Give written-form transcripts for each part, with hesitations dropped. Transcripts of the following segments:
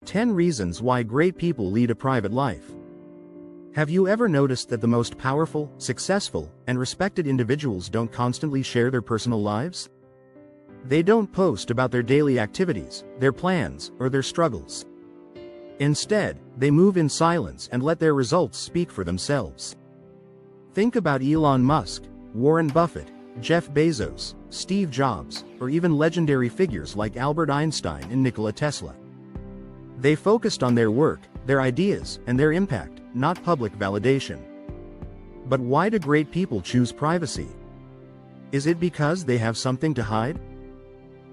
10 Reasons Why Great People Lead a Private Life. Have you ever noticed that the most powerful, successful, and respected individuals don't constantly share their personal lives? They don't post about their daily activities, their plans, or their struggles. Instead, they move in silence and let their results speak for themselves. Think about Elon Musk, Warren Buffett, Jeff Bezos, Steve Jobs, or even legendary figures like Albert Einstein and Nikola Tesla. They focused on their work, their ideas, and their impact, not public validation. But why do great people choose privacy? Is it because they have something to hide?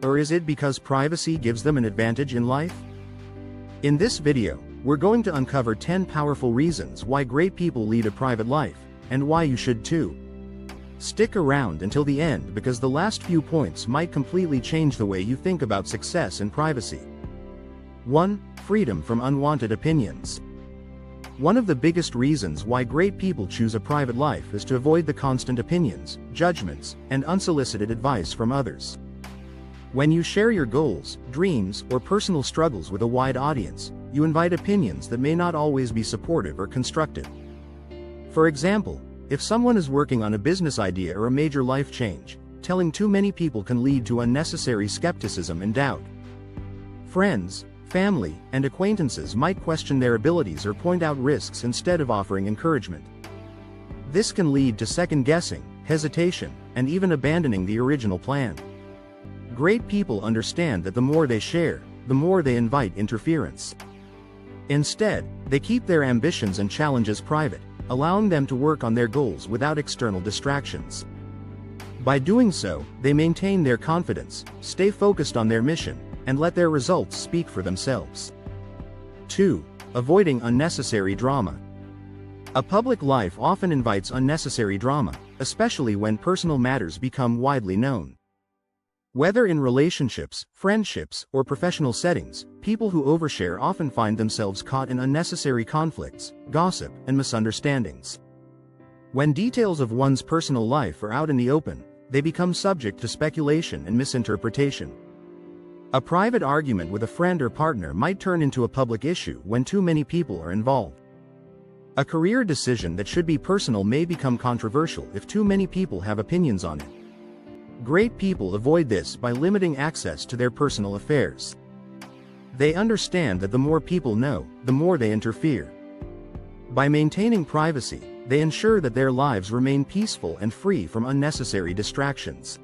Or is it because privacy gives them an advantage in life? In this video, we're going to uncover 10 powerful reasons why great people lead a private life, and why you should too. Stick around until the end because the last few points might completely change the way you think about success and privacy. 1. Freedom from unwanted opinions. One of the biggest reasons why great people choose a private life is to avoid the constant opinions, judgments, and unsolicited advice from others. When you share your goals, dreams, or personal struggles with a wide audience, you invite opinions that may not always be supportive or constructive. For example, if someone is working on a business idea or a major life change, telling too many people can lead to unnecessary skepticism and doubt. Friends, family, and acquaintances might question their abilities or point out risks instead of offering encouragement. This can lead to second-guessing, hesitation, and even abandoning the original plan. Great people understand that the more they share, the more they invite interference. Instead, they keep their ambitions and challenges private, allowing them to work on their goals without external distractions. By doing so, they maintain their confidence, stay focused on their mission, and let their results speak for themselves. 2. Avoiding unnecessary drama. A public life often invites unnecessary drama, especially when personal matters become widely known. Whether in relationships, friendships, or professional settings, people who overshare often find themselves caught in unnecessary conflicts, gossip, and misunderstandings. When details of one's personal life are out in the open, they become subject to speculation and misinterpretation. A private argument with a friend or partner might turn into a public issue when too many people are involved. A career decision that should be personal may become controversial if too many people have opinions on it. Great people avoid this by limiting access to their personal affairs. They understand that the more people know, the more they interfere. By maintaining privacy, they ensure that their lives remain peaceful and free from unnecessary distractions.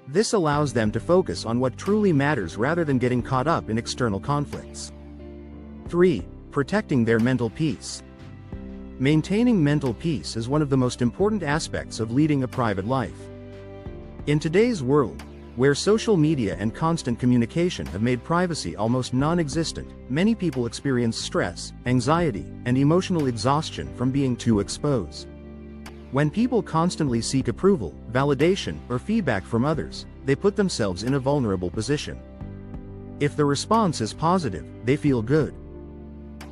This allows them to focus on what truly matters rather than getting caught up in external conflicts. 3. Protecting their mental peace. Maintaining mental peace is one of the most important aspects of leading a private life. In today's world, where social media and constant communication have made privacy almost non-existent, many people experience stress, anxiety, and emotional exhaustion from being too exposed. When people constantly seek approval, validation, or feedback from others, they put themselves in a vulnerable position. If the response is positive, they feel good.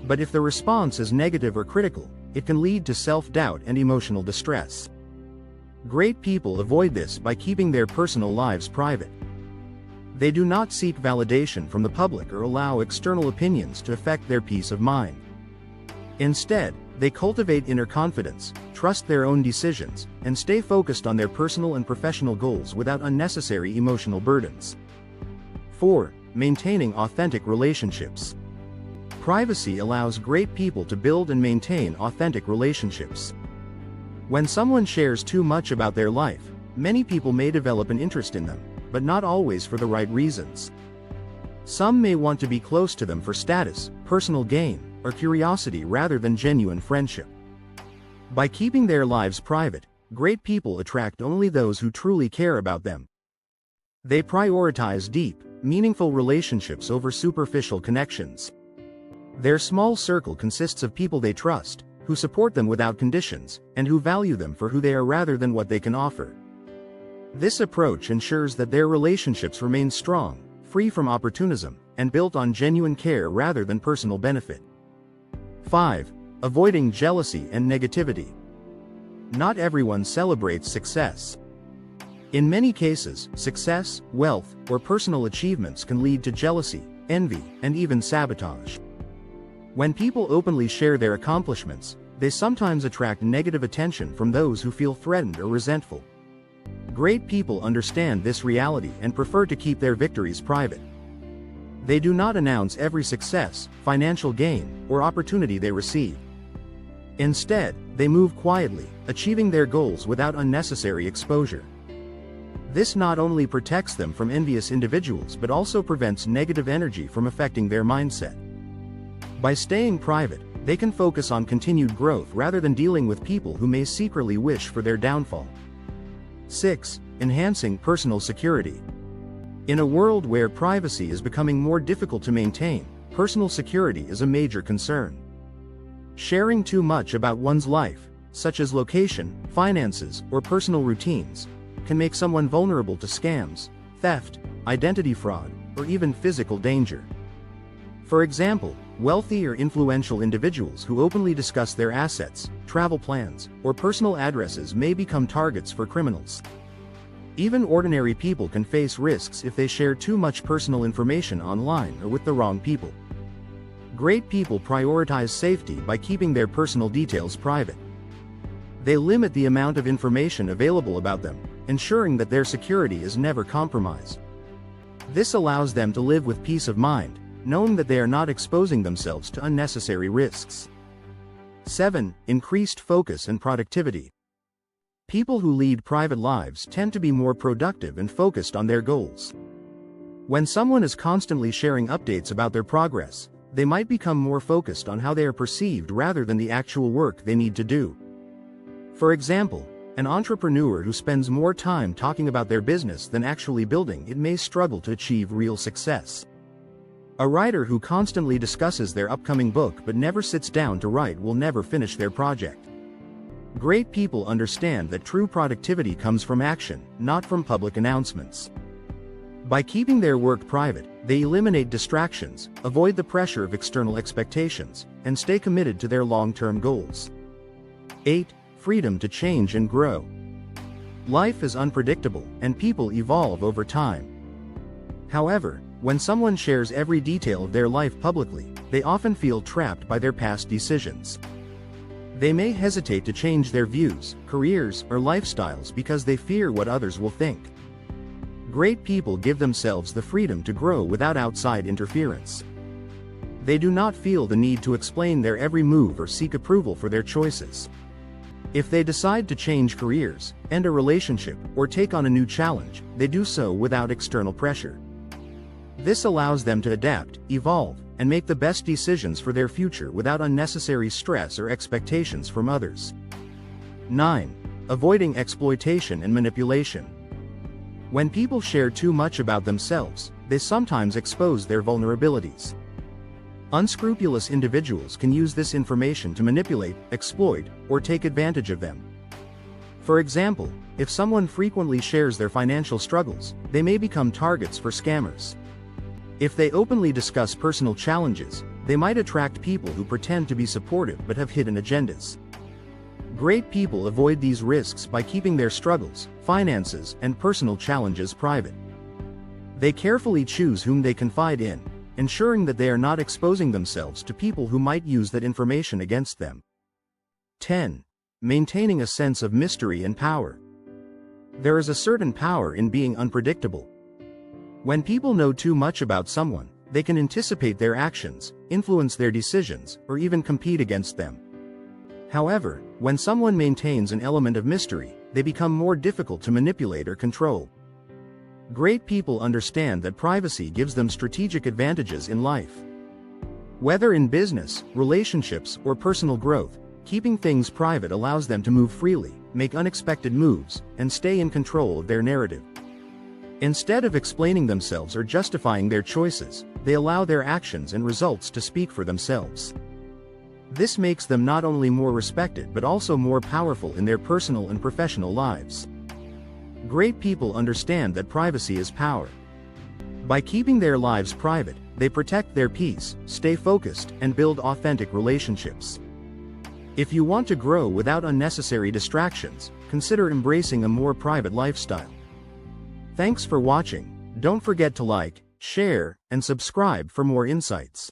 But if the response is negative or critical, it can lead to self-doubt and emotional distress. Great people avoid this by keeping their personal lives private. They do not seek validation from the public or allow external opinions to affect their peace of mind. Instead, they cultivate inner confidence, trust their own decisions, and stay focused on their personal and professional goals without unnecessary emotional burdens. 4. Maintaining authentic relationships. Privacy allows great people to build and maintain authentic relationships. When someone shares too much about their life, many people may develop an interest in them, but not always for the right reasons. Some may want to be close to them for status, personal gain, or curiosity rather than genuine friendship. By keeping their lives private, great people attract only those who truly care about them. They prioritize deep, meaningful relationships over superficial connections. Their small circle consists of people they trust, who support them without conditions, and who value them for who they are rather than what they can offer. This approach ensures that their relationships remain strong, free from opportunism, and built on genuine care rather than personal benefit. 5. Avoiding jealousy and negativity. Not everyone celebrates success. In many cases, success, wealth, or personal achievements can lead to jealousy, envy, and even sabotage. When people openly share their accomplishments, they sometimes attract negative attention from those who feel threatened or resentful. Great people understand this reality and prefer to keep their victories private. They do not announce every success, financial gain, or opportunity they receive. Instead, they move quietly, achieving their goals without unnecessary exposure. This not only protects them from envious individuals but also prevents negative energy from affecting their mindset. By staying private, they can focus on continued growth rather than dealing with people who may secretly wish for their downfall. 6. Enhancing personal security. In a world where privacy is becoming more difficult to maintain, personal security is a major concern. Sharing too much about one's life, such as location, finances, or personal routines, can make someone vulnerable to scams, theft, identity fraud, or even physical danger. For example, wealthy or influential individuals who openly discuss their assets, travel plans, or personal addresses may become targets for criminals. Even ordinary people can face risks if they share too much personal information online or with the wrong people. Great people prioritize safety by keeping their personal details private. They limit the amount of information available about them, ensuring that their security is never compromised. This allows them to live with peace of mind, knowing that they are not exposing themselves to unnecessary risks. 7. Increased focus and productivity. People who lead private lives tend to be more productive and focused on their goals. When someone is constantly sharing updates about their progress, they might become more focused on how they are perceived rather than the actual work they need to do. For example, an entrepreneur who spends more time talking about their business than actually building it may struggle to achieve real success. A writer who constantly discusses their upcoming book but never sits down to write will never finish their project. Great people understand that true productivity comes from action, not from public announcements. By keeping their work private, they eliminate distractions, avoid the pressure of external expectations, and stay committed to their long-term goals. 8. Freedom to change and grow. Life is unpredictable, and people evolve over time. However, when someone shares every detail of their life publicly, they often feel trapped by their past decisions. They may hesitate to change their views, careers, or lifestyles because they fear what others will think. Great people give themselves the freedom to grow without outside interference. They do not feel the need to explain their every move or seek approval for their choices. If they decide to change careers, end a relationship, or take on a new challenge, they do so without external pressure. This allows them to adapt, evolve, and make the best decisions for their future without unnecessary stress or expectations from others. 9. Avoiding exploitation and manipulation. When people share too much about themselves, they sometimes expose their vulnerabilities. Unscrupulous individuals can use this information to manipulate, exploit, or take advantage of them. For example, if someone frequently shares their financial struggles, they may become targets for scammers. If they openly discuss personal challenges, they might attract people who pretend to be supportive but have hidden agendas. Great people avoid these risks by keeping their struggles, finances, and personal challenges private. They carefully choose whom they confide in, ensuring that they are not exposing themselves to people who might use that information against them. 10. Maintaining a sense of mystery and power. There is a certain power in being unpredictable. When people know too much about someone, they can anticipate their actions, influence their decisions, or even compete against them. However, when someone maintains an element of mystery, they become more difficult to manipulate or control. Great people understand that privacy gives them strategic advantages in life. Whether in business, relationships, or personal growth, keeping things private allows them to move freely, make unexpected moves, and stay in control of their narrative. Instead of explaining themselves or justifying their choices, they allow their actions and results to speak for themselves. This makes them not only more respected but also more powerful in their personal and professional lives. Great people understand that privacy is power. By keeping their lives private, they protect their peace, stay focused, and build authentic relationships. If you want to grow without unnecessary distractions, consider embracing a more private lifestyle. Thanks for watching. Don't forget to like, share, and subscribe for more insights.